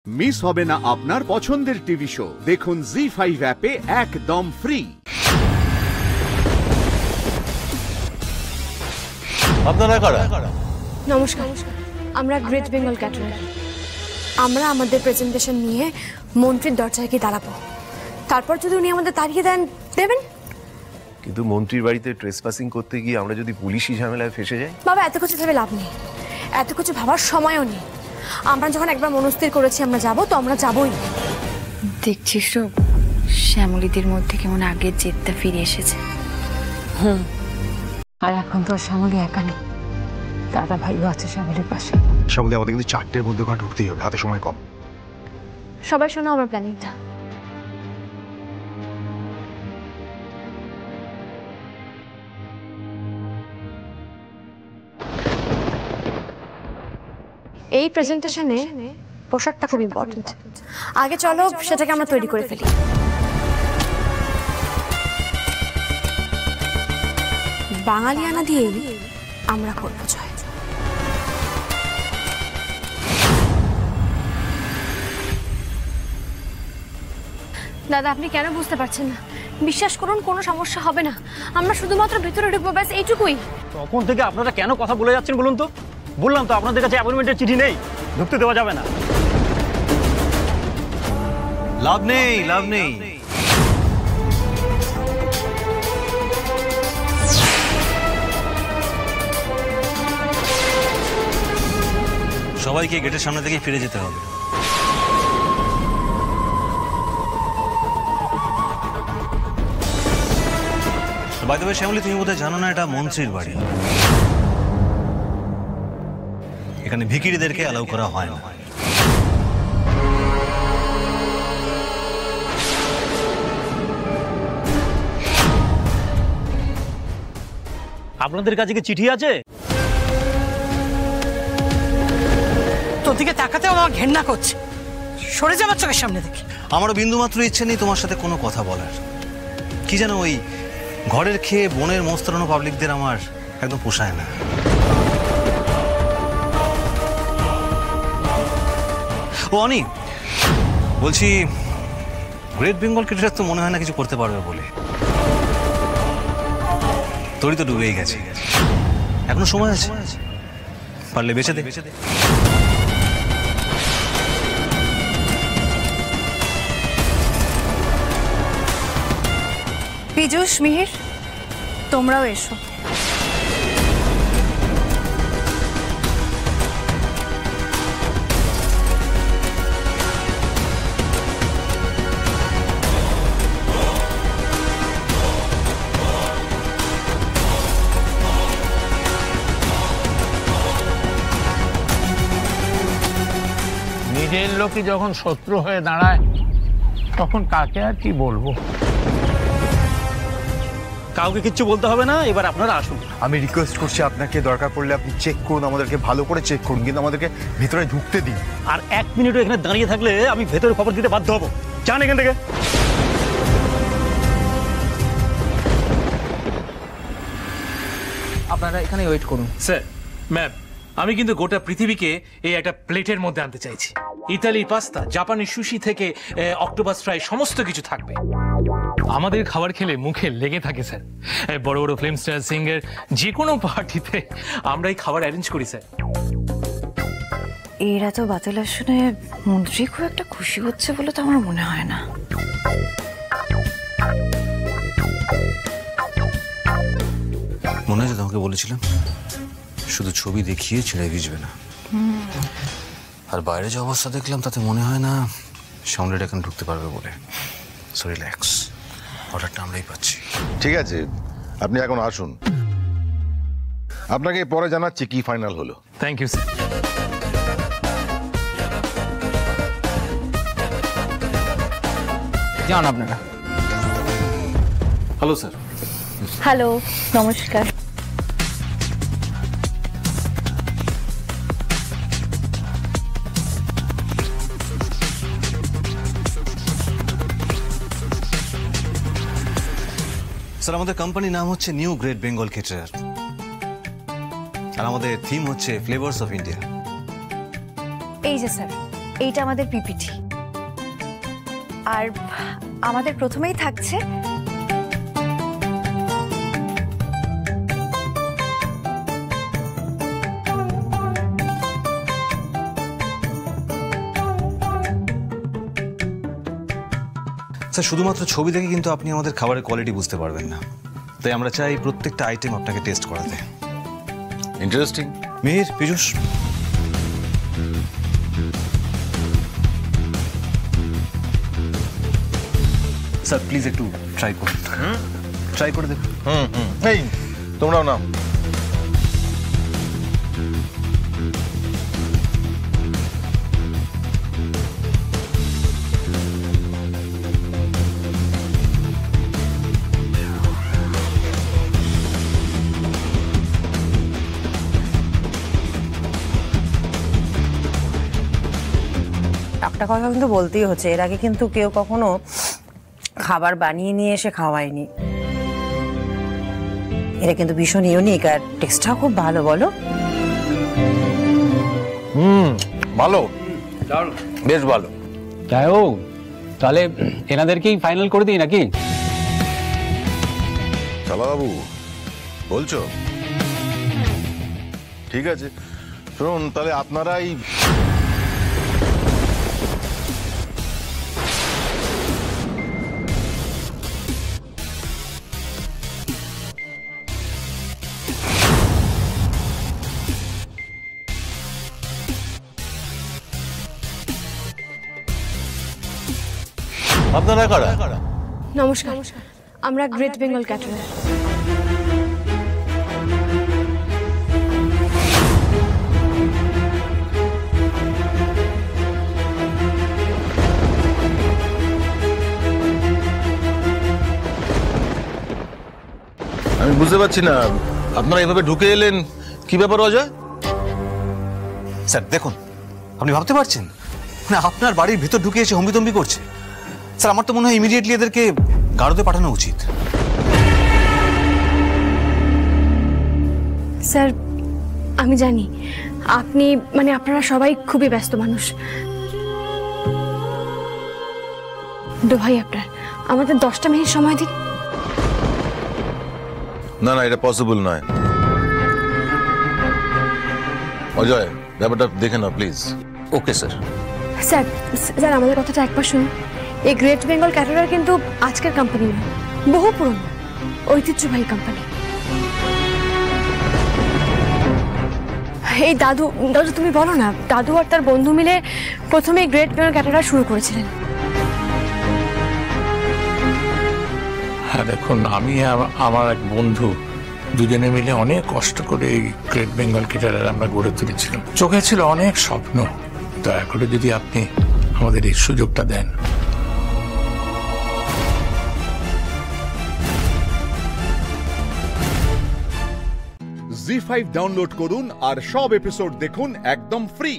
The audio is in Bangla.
মিস হবে না আপনার পছন্দের টিভি শো। দেখুন জি5 অ্যাপে একদম ফ্রি। আপনারা কারা? নমস্কার, আমরা গ্রেট বেঙ্গল ক্যাটারার। আমরা আমাদের প্রেজেন্টেশন নিয়ে মন্ত্রীর দরজায় গিয়ে দাঁড়াবো। তারপর যদি উনি আমাদের তাড়িয়ে দেবেন। কিন্তু মন্ত্রীর বাড়িতে ট্রেসপাসিং করতে গিয়ে আমরা যদি পুলিশি ঝামেলায় ফেসে যাই? বাবা, এত কিছু ভেবে লাভ নেই, এত কিছু ভাবার সময়ও নেই। আমরা যখন একবার মনস্থির করেছি আমরা যাবো, তো আমরা যাবোই। দেখছিস তো শ্যামলীদের মধ্যে কেমন আগের জেদটা ফিরে এসেছে। আর এখন তো শ্যামলী একা নেই, দাদা ভাইও আছে শ্যামলীর পাশে। শ্যামলী, আমাদের কিন্তু 4টের মধ্যে ওখানে ঢুকতেই হবে, হাতে সময় কম। সবাই শোনো আমার প্ল্যানিংটা। এই প্রেজেন্টেশনে পোশাকটা খুব ইম্পর্টেন্ট। আগে চলো সেটাকে আমরা তৈরি করে ফেলি। বাঙালিয়ানা দিয়েই আমরা করবো জয়। দাদা, আপনি কেন বুঝতে পারছেন না? বিশ্বাস করুন, কোনো সমস্যা হবে না। আমরা শুধুমাত্র ভিতরে ঢুকবো, ব্যাস এইটুকুই। তখন থেকে আপনারা কেন কথা বলে যাচ্ছেন বলুন তো? বললাম তো আপনাদের কাছে অ্যাপয়েন্টমেন্টের চিঠি নেই, ঢুকতে দেওয়া যাবে না। লাভ নেই, লাভ নেই। সবাইকে গেটের সামনে থেকে ফিরে যেতে হবে। বাই দ্য ওয়ে শ্যামলী, তুমি বোধহয় জানো না এটা মন্ত্রীর বাড়ি। এখানে ভিখিরিদেরকে অ্যালাউ করা হয় না। আপনাদের কাছে কি চিঠি আছে? তোর দিকে তাকাতেও আমার ঘেন্না করছে, সরে যাবার চোখের সামনে থেকে। আমারও বিন্দুমাত্র ইচ্ছে নেই তোমার সাথে কোনো কথা বলার। কি জানো, ওই ঘরের খেয়ে বনের মস্তরানো পাবলিকদের আমার একদম পোষায় না। ও অনি, বলছি গ্রেট বেঙ্গল ক্যাটারার তো মনে হয় না কিছু করতে পারবে বলে। তোরই তো ডুবেই গেছে, এখনো সময় আছে, পারলে বেঁচে দে। পীযূষ, মিহির, তোমরাও এসো। নিজের লোকই যখন শত্রু হয়ে দাঁড়ায় তখন কাকে আর কি বলবো। কাউকে কিচ্ছু বলতে হবে না, এবার আপনারা আসুন। আমি রিকোয়েস্ট করছি আপনাকে, দরকার পড়লে আপনি চেক করুন, আমাদেরকে ভালো করে চেক করুন, কিন্তু আমাদেরকে ভেতরে ঢুকতে দিন। আর 1 মিনিটও এখানে দাঁড়িয়ে থাকলে আমি ভেতরে খবর দিতে বাধ্য হব। যান এখান থেকে। আপনারা এখানে ওয়েট করুন। স্যার, ম্যাম, আমি কিন্তু গোটা পৃথিবীকে এই একটা প্লেটের মধ্যে আনতে চাইছি। ইতালির পাস্তা, জাপানি সুশি থেকে অক্টোপাস ফ্রাই, সমস্ত কিছু থাকবে। আমাদের খাবার খেলে মুখে লেগে থাকে স্যার। বড় বড় ফিল্ম স্টার, সিঙ্গার, যে কোনো পার্টিতে আমরা এই খাবার অ্যারেঞ্জ করি স্যার। এরা তো বাতিলা শুনে মন্ত্রী খুব একটা খুশি হচ্ছে বলে তো আমার মনে হয় না। মনে আছে তোমাকে বলেছিলাম শুধু ছবি দেখিয়ে ছেড়ে ভিজবে না। আর বাইরে যে অবস্থা দেখলাম তাতে মনে হয় না শ্যামলীটা এখন ঢুকতে পারবে বলে। সো রিল্যাক্স, অর্ডারটা আমরাই পাচ্ছি। ঠিক আছে, আপনি এখন আসুন, আপনাকে পরে জানাচ্ছি কি ফাইনাল হলো। Thank you sir. যান আপনারা। Hello sir. হ্যালো, নমস্কার। স্যার, আমাদের কোম্পানির নাম হচ্ছে নিউ গ্রেট বেঙ্গল ক্যাটারার, আর আমাদের থিম হচ্ছে ফ্লেভার্স অফ ইন্ডিয়া। এই যে স্যার, এইটা আমাদের পিপিটি, আর আমাদের প্রথমেই থাকছে স্যার শুধুমাত্র ছবি দেখে কিন্তু আপনি আমাদের খাবারের কোয়ালিটি বুঝতে পারবেন না, তাই আমরা চাই প্রত্যেকটা আইটেম আপনাকে টেস্ট করাতে। Interesting. Mihir, Piyush, sir please একটু ট্রাই করুন, ট্রাই করে দেখুন। এই তোমরাও নাও। একটা কথা কিন্তু বলতেই হচ্ছে, এর আগে কিন্তু কেউ কখনো খাবার বানিয়ে নিয়ে এসে খাওয়ায়নি। এটা কিন্তু ভীষণ ইউনিক, আর টেস্টটাও খুব ভালো। বলো। ভালো, বেশ ভালো। যাই হোক, তাহলে এনাদেরকেই ফাইনাল করে দিই নাকি? বাবু বলছো? ঠিক আছে, শুনুন তাহলে আপনারাই আপনারা কারা? নমস্কার, আমরা গ্রেট বেঙ্গল ক্যাটারার। আমি বুঝতে পারছি না, আপনারা এভাবে ঢুকে এলেন, কি ব্যাপার অজয়? স্যার দেখুন, আপনি ভাবতে পারছেন না আপনার বাড়ির ভিতর ঢুকে এসে হম্বিতম্বি করছে? স্যার আমার তো মনে হয় ইমিডিয়েটলি এদেরকে গারদে পাঠানো উচিত। স্যার আমি জানি আপনি আপনারা সবাই খুবই ব্যস্ত মানুষ। দোহাই আপনার, আমাদের 10টা মিনিট সময় দিন। না না, এটা পসিবল নয়। অজয়, ব্যাপারটা দেখে না please. Okay sir. Sir sir আমাদের কথাটা একবার শুনুন। এই গ্রেট বেঙ্গল ক্যাটারার কিন্তু আজকের কোম্পানি নয়, বহু পুরনো ঐতিহ্যবাহী কোম্পানি। এই দাদু তুমি বলো না, দাদু আর তার বন্ধু মিলে প্রথমে গ্রেট বেঙ্গল ক্যাটারার শুরু করেছিলেন। হ্যাঁ দেখুন, আমি আমার এক বন্ধু দুজনে মিলে অনেক কষ্ট করে এই গ্রেট বেঙ্গল ক্যাটারার আমরা গড়ে তুলেছিলাম। চোখে ছিল অনেক স্বপ্ন। দয়া করে যদি আপনি আমাদের এই সুযোগটা দেন। জি5 ডাউনলোড করুন আর সব এপিসোড দেখুন একদম ফ্রি।